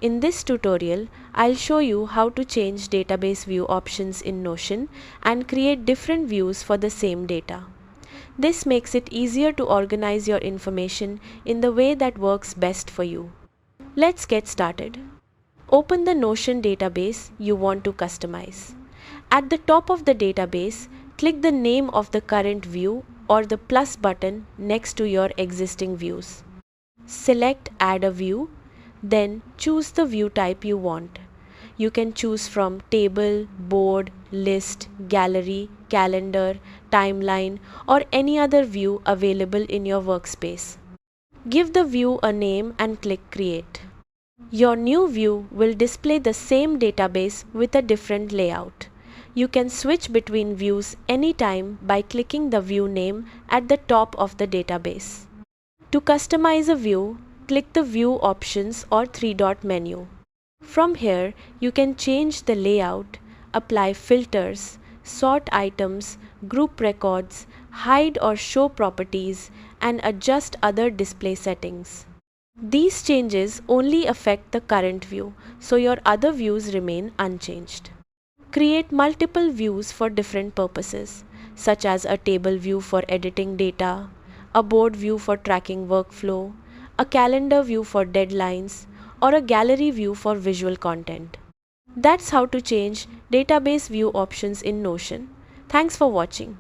In this tutorial, I'll show you how to change database view options in Notion and create different views for the same data. This makes it easier to organize your information in the way that works best for you. Let's get started. Open the Notion database you want to customize. At the top of the database, click the name of the current view or the plus button next to your existing views. Select Add a View, then choose the view type you want. You can choose from Table, Board, List, Gallery, Calendar, Timeline, or any other view available in your workspace. Give the view a name and click Create. Your new view will display the same database with a different layout. You can switch between views anytime by clicking the view name at the top of the database. To customize a view, click the View options or three-dot menu. From here, you can change the layout, apply filters, sort items, group records, hide or show properties, and adjust other display settings. These changes only affect the current view, so your other views remain unchanged. Create multiple views for different purposes, such as a table view for editing data, a board view for tracking workflow, a calendar view for deadlines, or a gallery view for visual content. That's how to change database view options in Notion. Thanks for watching.